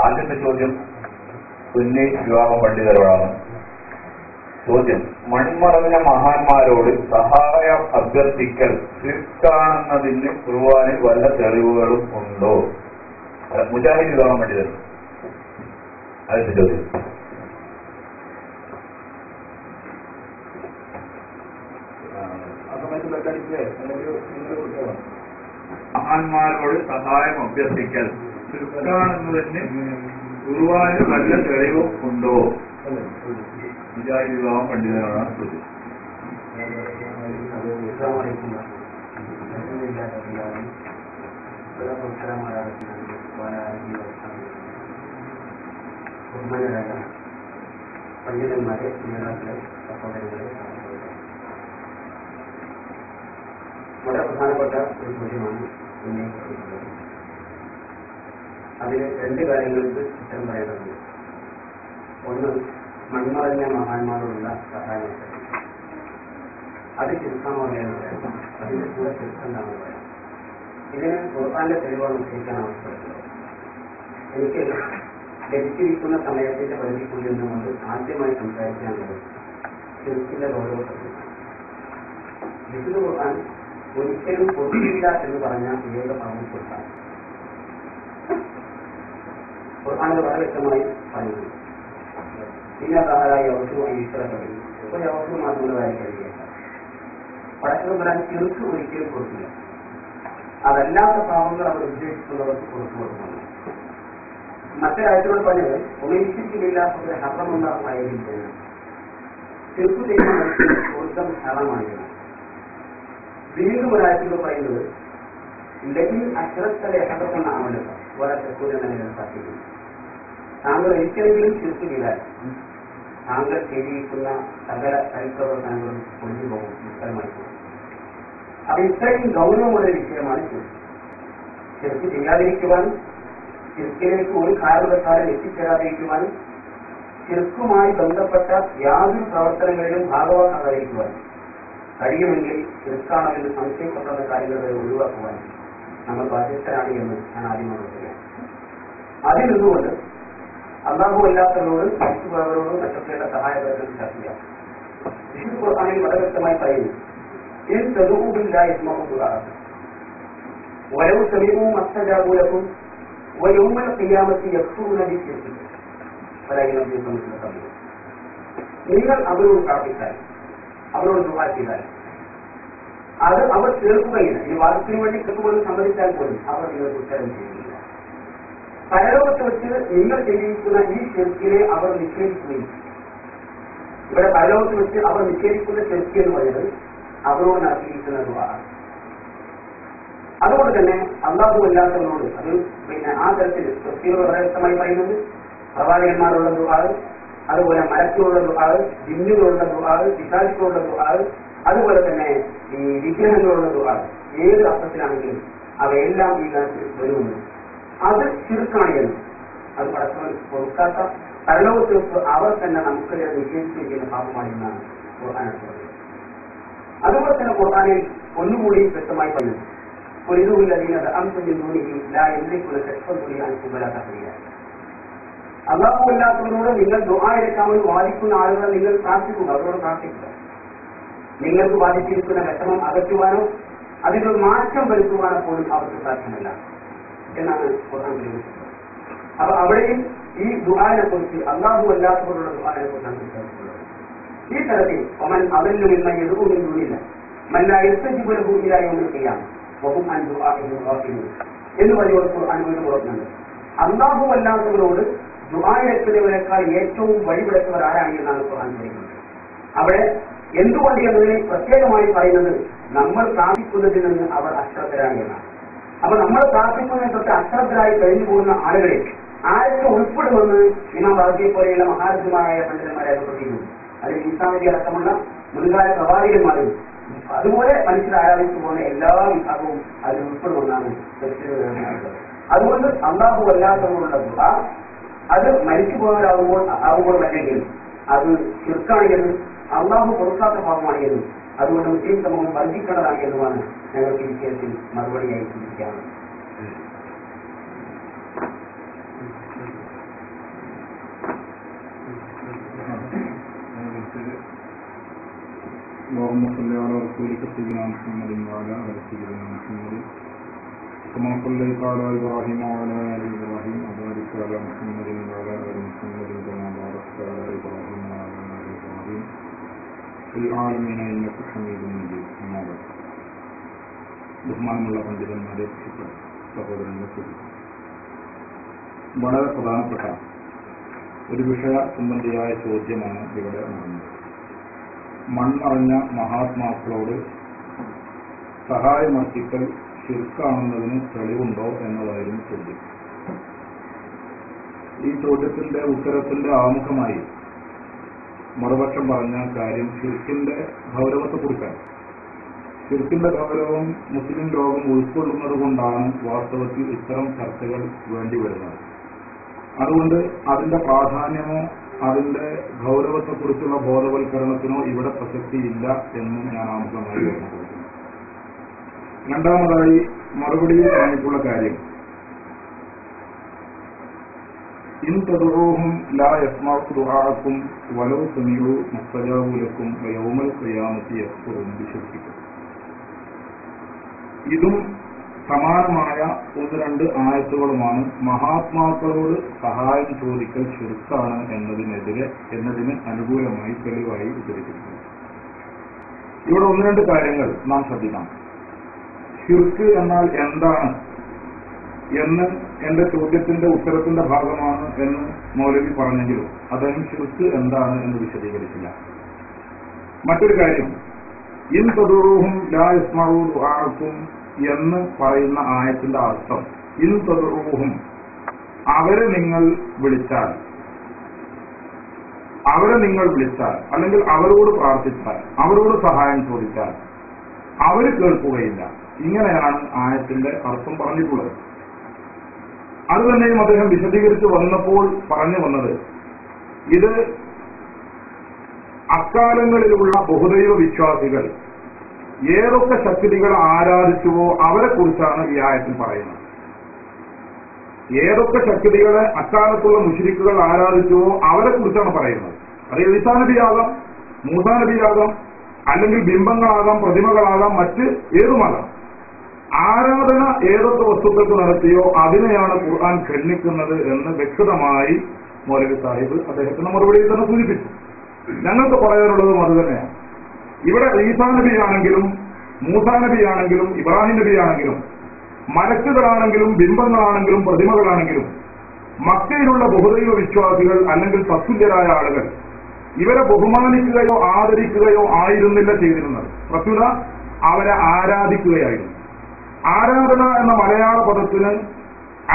ആദ്യത്തെ ചോദ്യം സുന്നി വിവാഹ പണ്ഡിതരോടാണ്. ചോദ്യം: മൺമറഞ്ഞ മഹാന്മാരോട് സഹായം അഭ്യർത്ഥിക്കൽ ശിർക്കാണെന്നതിന് ഖുർആനിൽ വല്ല തെളിവുകളും ഉണ്ടോ? മുജാഹിദ് വിവാഹ പണ്ഡിതർ. ആദ്യത്തെ ചോദ്യം. മഹാന്മാരോട് സഹായം അഭ്യർത്ഥിക്കൽ ശിർക്കാണെന്നതിന് ഖുർആനിൽ വല്ല തെളിവും ഉണ്ടോ? മുജാഹിദ് വിവാഹ പണ്ഡിതനാണ് ചോദ്യം. പണ്ഡിതന്മാരെ നേതാക്കളെ സഹോദരങ്ങളെ വളരെ പ്രധാനപ്പെട്ട ഒരു ചോദ്യമാണ് ഉന്നയിച്ചിട്ടുള്ളത്. അതിന് രണ്ട് കാര്യങ്ങൾക്ക് ഉത്തരം പറയേണ്ടതുണ്ട്. ഒന്ന്, മൺമറഞ്ഞ മഹാന്മാരോടുള്ള സഹായം. അത് ശിർക്കാണോ എന്ന് പറയാം, അതിന്റെ കൂടെ ശിർക്കെന്താണെന്ന് പറയാം. ഇതിന് ഖുർആന്റെ തെളിവാണ് ഉദ്ധരിക്കാൻ ആവശ്യപ്പെടുന്നത്. എനിക്ക് ലഭിച്ചിരിക്കുന്ന സമയത്തിന്റെ പരിധിക്കുള്ളിൽ നിന്നുകൊണ്ട് ആദ്യമായി സംസാരിക്കാനുള്ളത് ശിർക്കിന്റെ ഗൗരവത്തെക്കുറിച്ചാണ്. വിശുദ്ധ ഖുർആൻ ഒരിക്കലും പൊതുവില്ല എന്ന് പറഞ്ഞ ഏക ഭാഗം ഖുർആൻ. ഖുർആനിൽ വളരെ വ്യക്തമായി പറയുന്നു, പിന്നെ സഹായ അവസരമായി ഇഷ്ടപ്പെടുന്നു. ഒരു അവസരം മാത്രമുള്ളതായി കഴിയുകയല്ല. പടക്കം വരാൻ ചെറുക്ക് ഒരിക്കലും കൊടുക്കില്ല. അതല്ലാത്ത പാവങ്ങൾ അവർ ഉദ്ദേശിക്കുന്നവർക്ക് പുറത്തു കൊടുക്കുന്നു. മറ്റൊരാഴ്ചയോട് പറഞ്ഞത് ഒമേശിക്കില്ല ഒരു ഹറമുണ്ടാകുമായിരിക്കും. ചെറുപ്പ് ചെയ്യുന്ന സ്വർഗം ഹറമായിരുന്നു. വീണ്ടും ഒരാഴ്ചയോട് പറയുന്നത് ലഹിൻ അശ്രദ്ധ ഹറമെന്ന ആവണത വളരെ തെക്കൂരെന്ന് സാധിക്കുന്നു. താങ്കൾ ഒരിക്കലെങ്കിലും ചെറുപ്പ് ചെയ്താൽ താങ്കൾ ചെയ്തിരിക്കുന്ന സകല ചരിത്രവർത്തനങ്ങളും കൊണ്ടുപോകും, വിസ്തരമായി പോകും. അപ്പൊ ഇത്രയും ഗൗരവമുള്ള വിഷയമാണ് ചെറുപ്പ്. ചെറുപ്പ് ചെയ്യാതിരിക്കുവാനും ചെറുക്കിലേക്ക് ഒരു കാരണവശാലും എത്തിച്ചേരാതിരിക്കുവാനും ചെറുക്കുമായി ബന്ധപ്പെട്ട യാതൊരു പ്രവർത്തനങ്ങളിലും ഭാഗവാക്കാതിരിക്കുവാനും കഴിയുമെങ്കിൽ ചെറുക്കാണെന്ന് സംശയപ്പെടുന്ന കാര്യങ്ങളെ ഒഴിവാക്കുവാനും നമ്മൾ ബാധ്യസ്ഥരാണ് എന്ന് ഞാൻ ആദ്യമായി പറയാം. അതിൽ നിന്നുകൊണ്ട് അല്ലാഹു അല്ലാത്തവരോട് മറ്റുള്ളവരോട് മറ്റൊക്കെയുള്ള സഹായകരങ്ങൾ ചർച്ച ചെയ്യാം. വിശുദ്ധ ഖുർആനിൽ വളരെ വ്യക്തമായി പറയുന്നു, വലവു സമീപവും അസ്തജാബൂലക്കും വയൗമൽ ഖിയാമത്തി യക്ഫുറൂന ബിശ്ശിർക്കി ഫലാ യുനബ്ബിഉക മിസ്ലു ഖബീർ. നിങ്ങൾ അവരോട് പ്രാർത്ഥിച്ചാൽ, അവരോട് ദുആ ചെയ്താൽ അത് അവർ കേൾക്കുകയില്ല. ഈ വാദത്തിന് വേണ്ടി കേൾക്കുമ്പോൾ സമ്മതിച്ചാൽ പോലും അവർ നിങ്ങൾക്ക് ഉത്തരം ചെയ്യുന്നില്ല. പരലോകത്ത് വെച്ച് നിങ്ങൾ ചെയ്തിരിക്കുന്ന ഈ ശിർക്കിനെ അവർ നിഷേധിക്കുകയും, ഇവിടെ പരലോകത്ത് വെച്ച് അവർ നിഷേധിക്കുന്ന ശിർക്ക് എന്ന് പറയുന്നത് അവരോട് നടത്തിയിരിക്കുന്ന ദുആ. അതുകൊണ്ട് തന്നെ അല്ലാഹു അല്ലാത്തവരോട് അത് ആ തരത്തിൽ വ്യക്തിയോട് വളരെ വ്യക്തമായി പറയുന്നത് പ്രവാചകന്മാരുള്ള ദുആ, അതുപോലെ മലക്കുകളുടെ ദുആ, ജിന്നുകളുടെ ദുആ, പിശാചുക്കളുടെ ദുആ, അതുപോലെ തന്നെ ഈ വിഗ്രഹങ്ങളുള്ള ദുആ, ഏത് അർത്ഥത്തിലാണെങ്കിലും അവയെല്ലാം ഈ കാര്യത്തിൽ വരുമെന്ന്. അത് ശിർക്കാണ് എന്ന് അത് പടച്ചവൻ കൊടുക്കാത്ത പരലോകത്ത് വെച്ച് അവർ തന്നെ നമുക്ക് നിഷേധിച്ചിരിക്കുന്ന പാപമാണ് എന്നാണ് ഖുർആൻ പറയുന്നത്. അതുപോലെ തന്നെ ഖുർആനിൽ ഒന്നുകൂടി വ്യക്തമായി പറയുന്നു, അല്ലാഹു അല്ലാത്തവരോട് നിങ്ങൾ ദുആ എടുക്കാമെന്ന് വാദിക്കുന്ന ആളുകളെ നിങ്ങൾ പ്രാർത്ഥിക്കുക, അവരോട് പ്രാർത്ഥിക്കുക. നിങ്ങൾക്ക് ബാധിച്ചിരിക്കുന്ന വിഷമം അകറ്റുവാനോ അതിനൊരു മാറ്റം വരുത്തുവാനോ പോലും അവർക്ക് സാധ്യമല്ല എന്നാണ് ഖുർആൻ പറയുന്നത്. അപ്പൊ അവിടെയും ഈ ദുആനെ കുറിച്ച് അല്ലാഹു അല്ലാത്തവരുടെ ദുആനെ കുറിച്ചാണ് സംസാരിക്കുന്നത്. ഈ തരത്തിൽ ഒമൻ അവരിൽ നിന്ന് എതിർക്കൊന്നില്ല എന്ന് പറയുന്നത് ഖുർആൻ വീണ്ടും ഓർക്കുന്നുണ്ട്. അല്ലാഹു അല്ലാത്തവരോട് ദുആ എടുക്കുന്നവരെക്കാൾ ഏറ്റവും വഴിവിടച്ചവർ ആരാണ് എന്നാണ് ഖുർആൻ പറയുന്നത്. അവിടെ എന്തുകൊണ്ട് എന്നതിനെ പ്രത്യേകമായി പറയുന്നത് നമ്മൾ പ്രാർത്ഥിക്കുന്നതിൽ നിന്ന് അവർ അശ്രദ്ധരാണ് എന്നാണ്. അപ്പൊ നമ്മൾ പ്രാർത്ഥിക്കുന്നതിനെ തൊട്ട് അശ്രദ്ധരായി കഴിഞ്ഞു പോകുന്ന ആളുകളെ ആരൊക്കെ ഉൾപ്പെടുമെന്ന് ഇമാം റാസിയെ പോലെയുള്ള മഹാരഥന്മാരായ പണ്ഡിതന്മാരെ രേഖപ്പെടുത്തിയിരുന്നു. അതിൽ ഈസാനബി അടക്കമുള്ള മുൻകാല പ്രവാചകന്മാരും അതുപോലെ മനുഷ്യർ ആരാധിച്ചു പോകുന്ന എല്ലാ വിഭാഗവും അതിൽ ഉൾപ്പെടുമെന്നാണ് വ്യക്തികൾ. അതുകൊണ്ട് അല്ലാഹു അല്ലാത്തവരുടെ ദുആ അത് മരിച്ചു പോകുന്നവരാകുമ്പോൾ അല്ലെങ്കിൽ അത് ശിർക്കാണെങ്കിലും അല്ലാഹു കൊടുക്കാത്ത ഭാഗമാണെങ്കിലും അതുകൊണ്ട് മുസ്ലിം സമൂഹം വർദ്ധിക്കേണ്ടതാണ് എന്നുമാണ് ഞങ്ങൾക്ക് ഈ വിഷയത്തിൽ മറുപടിയായി ചിന്തിക്കാറുള്ളത്. اللهم صل على رسولك سيدنا محمد وعلى آل سيدنا محمد كما صليت على إبراهيم وعلى آل إبراهيم وبارك على محمد وعلى آل محمد كما باركت على إبراهيم وعلى آل إبراهيم في العالمين إنك حميد مجيد. أما بعد. ബഹുമാനമുള്ള പണ്ഡിതന്മാരെ, സഹോദരങ്ങളെ, വളരെ പ്രധാനപ്പെട്ട ഒരു വിഷയ സംബന്ധിയായ ചോദ്യമാണ് ഇവിടെ നടന്നത്. മൺമറഞ്ഞ മഹാത്മാക്കളോട് സഹായമർപ്പിക്കൽ ശിർക്കാണെന്നതിന് തെളിവുണ്ടോ എന്നതായിരുന്നു ചോദ്യം. ഈ ചോദ്യത്തിന്റെ ഉത്തരത്തിന്റെ ആമുഖമായി മറുപക്ഷം പറഞ്ഞ കാര്യം ശിർക്കിന്റെ ഗൗരവത്തെക്കുറിച്ചാണ്. ശിർക്കിന്റെ ഗൗരവം മുസ്ലിം ലോകം ഉൾക്കൊള്ളുന്നത് കൊണ്ടാണ് വാസ്തവത്തിൽ ഇത്തരം ചർച്ചകൾ വേണ്ടിവരുന്നത്. അതുകൊണ്ട് അതിന്റെ പ്രാധാന്യമോ അതിന്റെ ഗൗരവത്തെക്കുറിച്ചുള്ള ബോധവൽക്കരണത്തിനോ ഇവിടെ പ്രസക്തിയില്ല എന്ന് ഞാൻ ആമുഖമായി ഓർമ്മപ്പെടുത്തുന്നു. രണ്ടാമതായി മറുപടിയിൽ പറഞ്ഞിട്ടുള്ള കാര്യം, ഇൻ തദഊഹും ലാ യസ്മഉ ദുആഅക്കും വലൗ സമീഉ മുസ്തജാബു ലക്കും വയൗമൽ ഖിയാമത്തി യക്ഫുറൂന ബിശിർക്കിക്കും. ഇതും സമാനമായ ഒന്ന് രണ്ട് ആയത്തുകളുമാണ് മഹാത്മാക്കളോട് സഹായം ചോദിക്കൽ ശിർക്കാണ് എന്നതിന് അനുകൂലമായി തെളിവായി ഉദ്ധരിച്ചിട്ടുണ്ട്. ഇവിടെ ഒന്ന് രണ്ട് കാര്യങ്ങൾ നാം ശ്രദ്ധിക്കണം. ശിർക്ക് എന്നാൽ എന്താണ് എന്ന് എന്റെ ചോദ്യത്തിന്റെ ഉത്തരത്തിന്റെ ഭാഗമാണ് എന്ന് മൗലവി പറഞ്ഞെങ്കിലും അദ്ദേഹം ശിർക്ക് എന്താണ് എന്ന് വിശദീകരിച്ചില്ല. മറ്റൊരു കാര്യം, ഇൻ തദഊഹും ലാ യസ്മഉ ദുആഅക്കും എന്ന് പറയുന്ന ആയത്തിന്റെ അർത്ഥം, ഇൻ തദഊഹും അവരെ നിങ്ങൾ വിളിച്ചാൽ അല്ലെങ്കിൽ അവരോട് പ്രാർത്ഥിച്ചാൽ, അവരോട് സഹായം ചോദിച്ചാൽ അവർ കേൾക്കുകയില്ല. ഇങ്ങനെയാണ് ആയത്തിന്റെ അർത്ഥം പറഞ്ഞിട്ടുള്ളത്. അത് തന്നെയും അദ്ദേഹം വിശദീകരിച്ച് വന്നപ്പോൾ പറഞ്ഞു വന്നത്, ഇത് അക്കാലങ്ങളിലുള്ള ബഹുദൈവ വിശ്വാസികൾ ഏതൊക്കെ ശക്തികളെ ആരാധിച്ചുവോ അവരെ കുറിച്ചാണ് ഈ ആയത്തിൽ പറയുന്നത്. ഏതൊക്കെ ശക്തികളെ അക്കാലത്തുള്ള മുശ്രിക്കുകൾ ആരാധിച്ചുവോ അവരെ കുറിച്ചാണ് പറയുന്നത്. അത് ഈസാ നബിയാകാം, മൂസാ നബിയാകാം, അല്ലെങ്കിൽ ബിംബങ്ങളാകാം, പ്രതിമകളാകാം, മറ്റ് ഏതുമാകാം. ആരാധന ഏതൊക്കെ വസ്തുക്കൾക്ക് നടത്തിയോ അതിനെയാണ് ഖുർആൻ ഖണ്ഡിക്കുന്നത് എന്ന് വ്യക്തമായി മൗലവി സാഹിബ് അദ്ദേഹത്തിന്റെ മറുപടിയിൽ തന്നെ സൂചിപ്പിച്ചു. ഞങ്ങൾക്ക് പറയാനുള്ളതും അത് തന്നെയാണ്. ഇവിടെ ഈസാ നബിയാണെങ്കിലും മൂസാ നബിയാണെങ്കിലും ഇബ്രാഹിം നബിയാണെങ്കിലും മലക്കുകളാണെങ്കിലും ബിംബങ്ങളാണെങ്കിലും പ്രതിമകളാണെങ്കിലും മക്കയിലുള്ള ബഹുദൈവ വിശ്വാസികൾ അല്ലെങ്കിൽ തത്തുല്യരായ ആളുകൾ ഇവരെ ബഹുമാനിക്കുകയോ ആദരിക്കുകയോ ആയിരുന്നില്ല ചെയ്തിരുന്നത്. പ്രത്യുത അവരെ ആരാധിക്കുകയായിരുന്നു. ആരാധന എന്ന മലയാള പദത്തിന്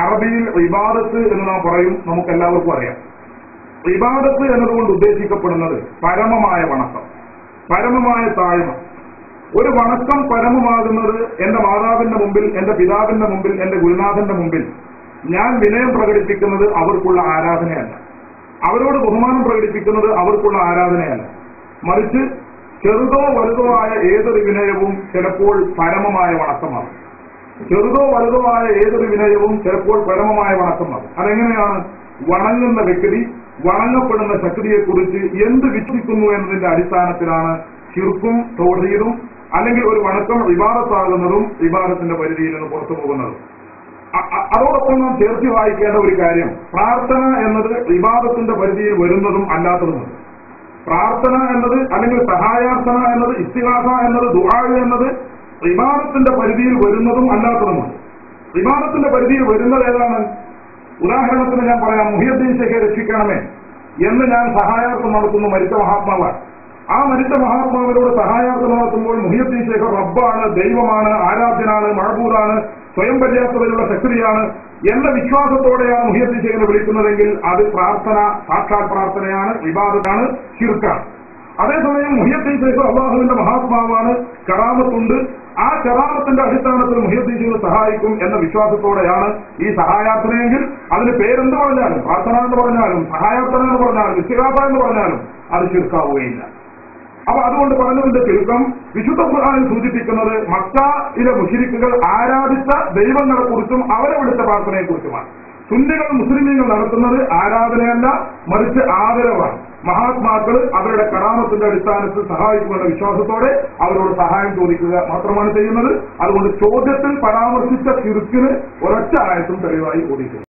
അറബിയിൽ ഇബാദത്ത് എന്ന് നാം പറയും, നമുക്കെല്ലാവർക്കും അറിയാം. ഇബാദത്ത് എന്നതുകൊണ്ട് ഉദ്ദേശിക്കപ്പെടുന്നത് പരമമായ വണക്കം, പരമമായ താഴ്മ. ഒരു വണക്കം പരമമാകുന്നത് എന്റെ മാതാവിന്റെ മുമ്പിൽ, എന്റെ പിതാവിന്റെ മുമ്പിൽ, എന്റെ ഗുരുനാഥന്റെ മുമ്പിൽ ഞാൻ വിനയം പ്രകടിപ്പിക്കുന്നത് അവർക്കുള്ള ആരാധനയല്ല, അവരോട് ബഹുമാനം പ്രകടിപ്പിക്കുന്നത് അവർക്കുള്ള ആരാധനയല്ല. മറിച്ച് ചെറുതോ വലുതോ ആയ ഏതൊരു വിനയവും ചിലപ്പോൾ പരമമായ വണക്കമാകും. ചെറുതോ വലുതോ ആയ ഏതൊരു വിനയവും ചിലപ്പോൾ പരമമായ വണക്കമാകും. അതെങ്ങനെയാണ്? വണങ്ങുന്ന വ്യക്തി വണങ്ങപ്പെടുന്ന ശക്തിയെക്കുറിച്ച് എന്ത് വിശ്വസിക്കുന്നു എന്നതിന്റെ അടിസ്ഥാനത്തിലാണ് ശിർക്കും തൗഹീദും അല്ലെങ്കിൽ ഒരു വണക്കം ഇബാദത്താകുന്നതും ഇബാദത്തിന്റെ പരിധിയിൽ നിന്ന് പുറത്തു പോകുന്നതും. അതോടൊപ്പം നാം ചേർത്ത് വായിക്കേണ്ട ഒരു കാര്യം, പ്രാർത്ഥന എന്നത് ഇബാദത്തിന്റെ പരിധിയിൽ വരുന്നതും അല്ലാത്തതുമുണ്ട്. പ്രാർത്ഥന എന്നത് അല്ലെങ്കിൽ സഹായാർത്ഥന എന്നത്, ഇസ്തിഗാസ എന്നത്, ദുആ എന്നത് ഇബാദത്തിന്റെ പരിധിയിൽ വരുന്നതും അല്ലാത്തതുമുണ്ട്. ഇബാദത്തിന്റെ പരിധിയിൽ വരുന്നത് ഏതാണ്? ഉദാഹരണത്തിന് ഞാൻ പറയാം, മുഹിയുദ്ദീൻ ഷെയ്ഖെ രക്ഷിക്കണമേ എന്ന് ഞാൻ സഹായാർത്ഥം നടത്തുന്നു മരിച്ച മഹാത്മാവാണ്. ആ മരിച്ച മഹാത്മാവിനോട് സഹായാർത്ഥം നടത്തുമ്പോൾ മുഹിയുദ്ദീൻ ഷെയ്ഖ് റബ്ബാണ്, ദൈവമാണ്, ആരാധ്യനാണ്, മഅബൂദാണ്, സ്വയം പര്യാപ്തതയുള്ള ശക്തിയാണ് എന്ന വിശ്വാസത്തോടെയാണ് മുഹിയുദ്ദീൻ ഷെയ്ഖിനെ വിളിക്കുന്നതെങ്കിൽ അത് പ്രാർത്ഥന, സാക്ഷാൽ പ്രാർത്ഥനയാണ്, ഇബാദത്താണ്, ശിർക്കാണ്. അതേസമയം മുഹിയുദ്ദീൻ ഷെയ്ഖ് അള്ളാഹുവിന്റെ മഹാത്മാവാണ്, കറാമത്തുണ്ട്, ആ കറാമത്തിന്റെ അടിസ്ഥാനത്തിൽ മുഹിയുദ്ദീൻ ഷെയ്ഖ് സഹായിക്കും എന്ന വിശ്വാസത്തോടെയാണ് ഈ സഹായാർത്ഥനയെങ്കിൽ അതിന് പേരെന്ത് പറഞ്ഞാലും, പ്രാർത്ഥന എന്ന് പറഞ്ഞാലും, സഹായാർത്ഥന എന്ന് പറഞ്ഞാലും, ഇസ്തിഗാസ എന്ന് പറഞ്ഞാലും അത് ശിർക്കാവുകയില്ല. അപ്പൊ അതുകൊണ്ട് പറഞ്ഞതിന്റെ ചുരുക്കം, വിശുദ്ധ ഖുർആനിൽ സൂചിപ്പിക്കുന്നത് മക്കയിലെ മുശ്രിക്കുകൾ ആരാധിച്ച ദൈവങ്ങളെ കുറിച്ചും അവരെ വിളിച്ച പ്രാർത്ഥനയെ കുറിച്ചുമാണ്. സുന്നികൾ മുസ്ലിമീങ്ങൾ നടത്തുന്നത് ആരാധനയല്ല, മറിച്ച് ആദരവാണ്. മഹാത്മാക്കൾ അവരുടെ കറാമത്തിന്റെ അടിസ്ഥാനത്തിൽ സഹായിക്കുമെന്ന വിശ്വാസത്തോടെ അവരോട് സഹായം ചോദിക്കുക മാത്രമാണ് ചെയ്യുന്നത്. അതുകൊണ്ട് ചോദ്യത്തിൽ പരാമർശിച്ച ശിർക്കിന് ഒരൊറ്റ ആയത്തും തെളിവായി ഓടിയിട്ടില്ല.